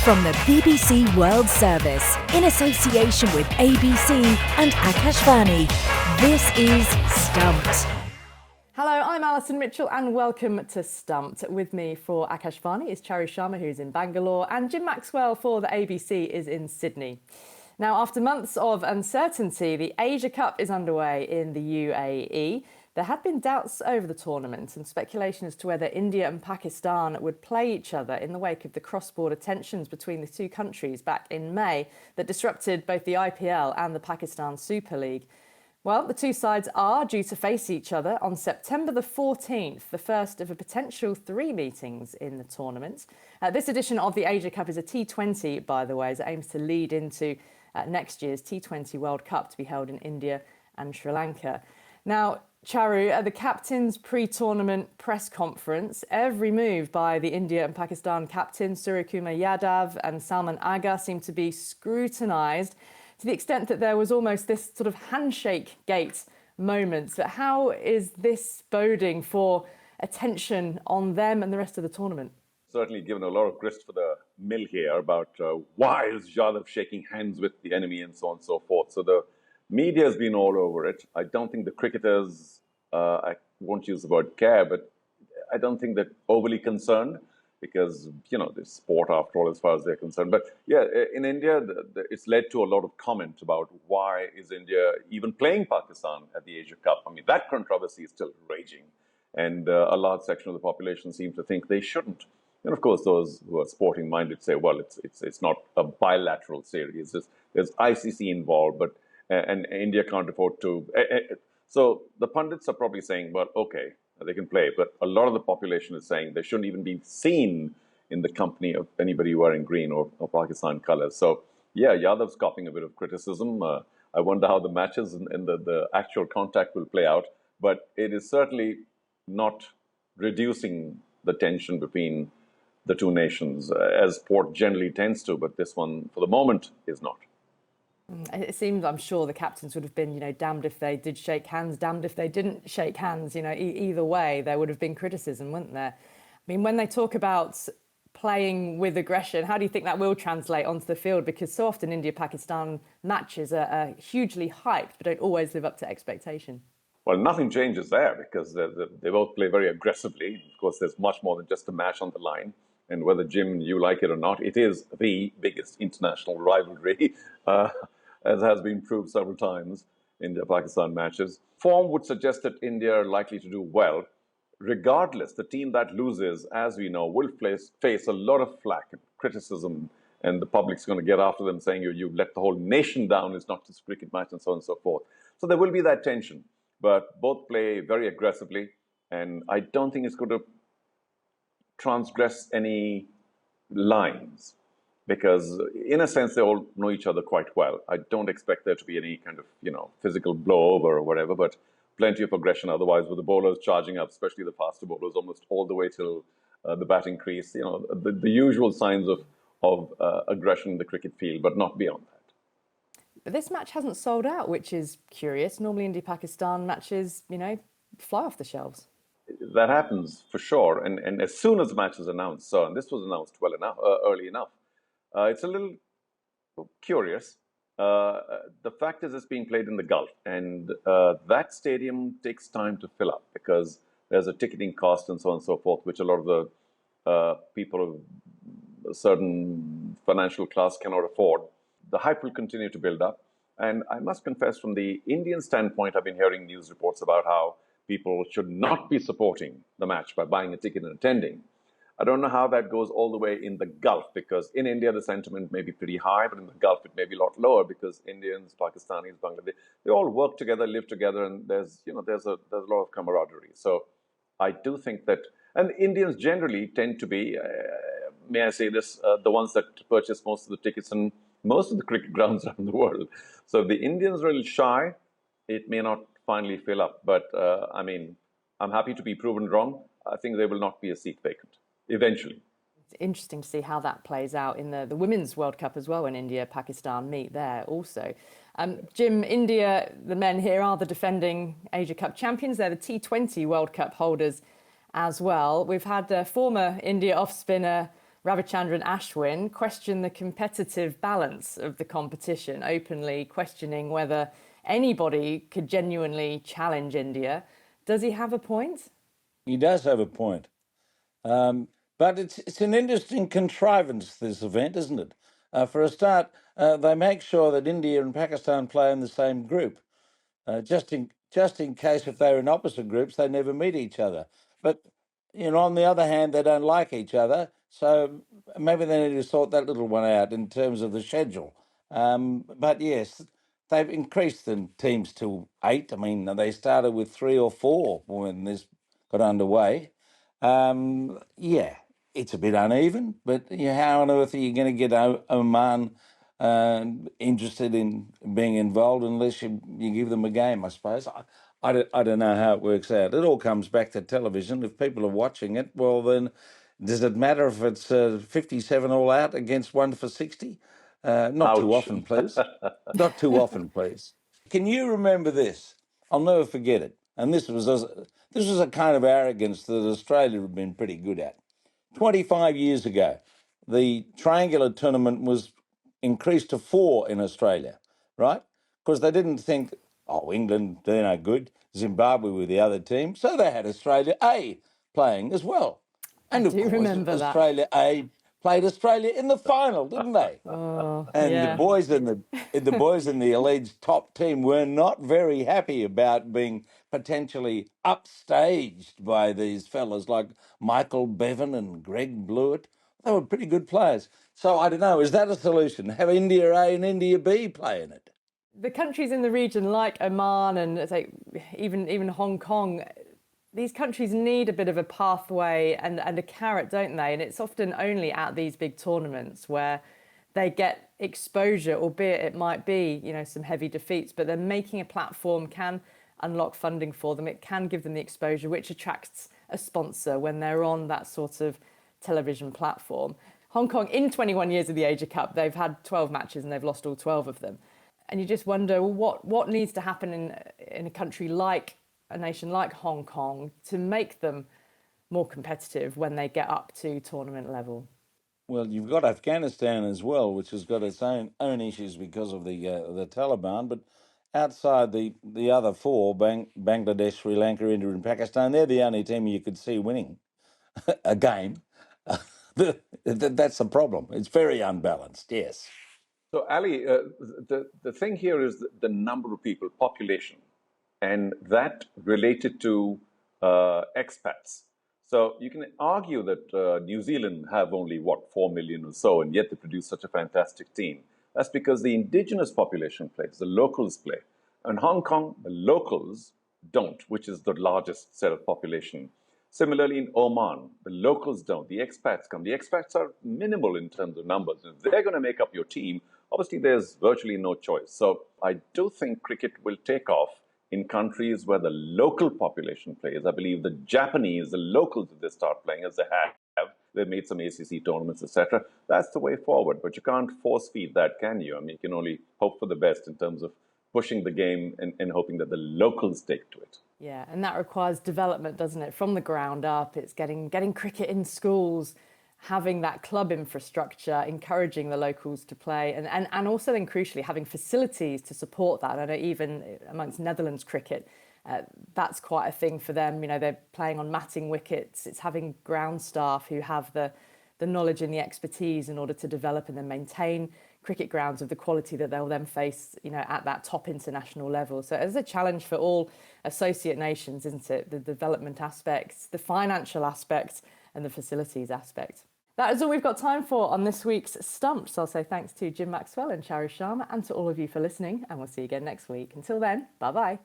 From the BBC World Service, in association with ABC and Akashvani, this is Stumped. Hello, I'm Alison Mitchell and welcome to Stumped. With me for Akashvani is Charu Sharma, who's in Bangalore, and Jim Maxwell for the ABC is in Sydney. Now, after months of uncertainty, the Asia Cup is underway in the UAE. There had been doubts over the tournament and speculation as to whether India and Pakistan would play each other in the wake of the cross-border tensions between the two countries back in May that disrupted both the IPL and the Pakistan Super League. Well, the two sides are due to face each other on September the 14th, the first of a potential 3 meetings in the tournament. This edition of the Asia Cup is a T20, by the way, as it aims to lead into next year's T20 World Cup to be held in India and Sri Lanka. Now, Charu, at the captain's pre-tournament press conference, every move by the India and Pakistan captains, Suryakumar Yadav and Salman Agha, seemed to be scrutinised to the extent that there was almost this sort of handshake gate moment. But how is this boding for attention on them and the rest of the tournament? Certainly given a lot of grist for the mill here about why is Yadav shaking hands with the enemy and so on and so forth. So the media has been all over it. I don't think the cricketers, I won't use the word care, but I don't think they're overly concerned because, you know, there's sport after all as far as they're concerned. But yeah, in India, it's led to a lot of comment about why is India even playing Pakistan at the Asia Cup. I mean, that controversy is still raging. And a large section of the population seems to think they shouldn't. And of course, those who are sporting minded say, well, it's not a bilateral series. There's ICC involved, but and India can't afford to. So the pundits are probably saying, well, okay, they can play. But a lot of the population is saying they shouldn't even be seen in the company of anybody wearing green or Pakistan colours. So, yeah, Yadav's copying a bit of criticism. I wonder how the matches and the actual contact will play out. But it is certainly not reducing the tension between the two nations, as sport generally tends to. But this one, for the moment, is not. It seems, I'm sure the captains would have been, damned if they did shake hands, damned if they didn't shake hands. Either way, there would have been criticism, wouldn't there? I mean, when they talk about playing with aggression, how do you think that will translate onto the field? Because so often India-Pakistan matches are hugely hyped, but don't always live up to expectation. Well, nothing changes there because they both play very aggressively. Of course, there's much more than just a match on the line. And whether, Jim, you like it or not, it is the biggest international rivalry, as has been proved several times in the Pakistan matches. Form would suggest that India are likely to do well. Regardless, the team that loses, as we know, will face a lot of flack and criticism, and the public's going to get after them saying you've let the whole nation down, it's not just a cricket match, and so on and so forth. So there will be that tension. But both play very aggressively, and I don't think it's going to transgress any lines because in a sense they all know each other quite well. I don't expect there to be any kind of physical blow over or whatever, but plenty of aggression otherwise with the bowlers charging up, especially the faster bowlers, almost all the way till the batting crease. The usual signs of aggression in the cricket field, but not beyond that. But this match hasn't sold out, which is curious. Normally India-Pakistan matches fly off the shelves. That happens for sure, and as soon as the match is announced, and this was announced early enough, it's a little curious. The fact is, it's being played in the Gulf, and that stadium takes time to fill up because there's a ticketing cost and so on and so forth, which a lot of the people of a certain financial class cannot afford. The hype will continue to build up, and I must confess, from the Indian standpoint, I've been hearing news reports about how people should not be supporting the match by buying a ticket and attending. I don't know how that goes all the way in the Gulf because in India the sentiment may be pretty high, but in the Gulf it may be a lot lower because Indians, Pakistanis, Bangladesh, they all work together, live together, and there's a lot of camaraderie. So I do think that, and Indians generally tend to be, may I say this, the ones that purchase most of the tickets in most of the cricket grounds around the world. So if the Indians are a little shy, it may not finally fill up. But I'm happy to be proven wrong. I think there will not be a seat vacant eventually. It's interesting to see how that plays out in the Women's World Cup as well when India, Pakistan meet there also. Jim, India, the men here are the defending Asia Cup champions. They're the T20 World Cup holders as well. We've had former India off-spinner Ravichandran Ashwin questioned the competitive balance of the competition, openly questioning whether anybody could genuinely challenge India. Does he have a point? He does have a point. But it's an interesting contrivance, this event, isn't it? For a start, they make sure that India and Pakistan play in the same group, just in case if they're in opposite groups, they never meet each other. But on the other hand, they don't like each other, so maybe they need to sort that little one out in terms of the schedule. But yes, they've increased the teams to 8. I mean, they started with 3 or 4 when this got underway. Yeah, it's a bit uneven, but how on earth are you going to get Oman interested in being involved unless you give them a game, I suppose? I don't know how it works out. It all comes back to television. If people are watching it, well, then does it matter if it's 57 all out against 1 for 60? Not too Ouch. often, please. Not too often, please. Can you remember this? I'll never forget it. And this was a kind of arrogance that Australia had been pretty good at. 25 years ago, the triangular tournament was increased to 4 in Australia, right? Because they didn't think, England, they're no good. Zimbabwe were the other team. So they had Australia A playing as well. And I of do course, remember that. Australia A played Australia in the final, didn't they? And yeah. the boys in the elite top team were not very happy about being potentially upstaged by these fellas like Michael Bevan and Greg Blewett. They were pretty good players. So I don't know, is that a solution? Have India A and India B play in it? The countries in the region like Oman and even Hong Kong, these countries need a bit of a pathway and a carrot, don't they? And it's often only at these big tournaments where they get exposure, albeit it might be, some heavy defeats, but then making a platform can unlock funding for them. It can give them the exposure, which attracts a sponsor when they're on that sort of television platform. Hong Kong, in 21 years of the Asia Cup, they've had 12 matches and they've lost all 12 of them. And you just wonder what needs to happen in a country like a nation like Hong Kong to make them more competitive when they get up to tournament level. Well, you've got Afghanistan as well, which has got its own issues because of the Taliban. But outside the other 4, Bangladesh, Sri Lanka, India, and Pakistan, they're the only team you could see winning a game. That's the problem. It's very unbalanced. Yes. So, Ali, the thing here is the number of people, population, and that related to expats. So you can argue that New Zealand have only, 4 million or so, and yet they produce such a fantastic team. That's because the indigenous population plays, the locals play. In Hong Kong, the locals don't, which is the largest set of population. Similarly, in Oman, the locals don't, the expats come. The expats are minimal in terms of numbers. If they're going to make up your team, obviously there's virtually no choice. So I do think cricket will take off in countries where the local population plays. I believe the Japanese, the locals, if they start playing as they have, they've made some ACC tournaments, etc. That's the way forward. But you can't force feed that, can you? I mean, you can only hope for the best in terms of pushing the game and hoping that the locals take to it. Yeah, and that requires development, doesn't it? From the ground up, it's getting cricket in schools, having that club infrastructure, encouraging the locals to play, and also then crucially having facilities to support that. I know even amongst Netherlands cricket, that's quite a thing for them. They're playing on matting wickets. It's having ground staff who have the knowledge and the expertise in order to develop and then maintain cricket grounds of the quality that they'll then face, at that top international level. So it's a challenge for all associate nations, isn't it? The development aspects, the financial aspects, and the facilities aspect. That is all we've got time for on this week's Stumped. So I'll say thanks to Jim Maxwell and Charu Sharma and to all of you for listening, and we'll see you again next week. Until then, bye-bye.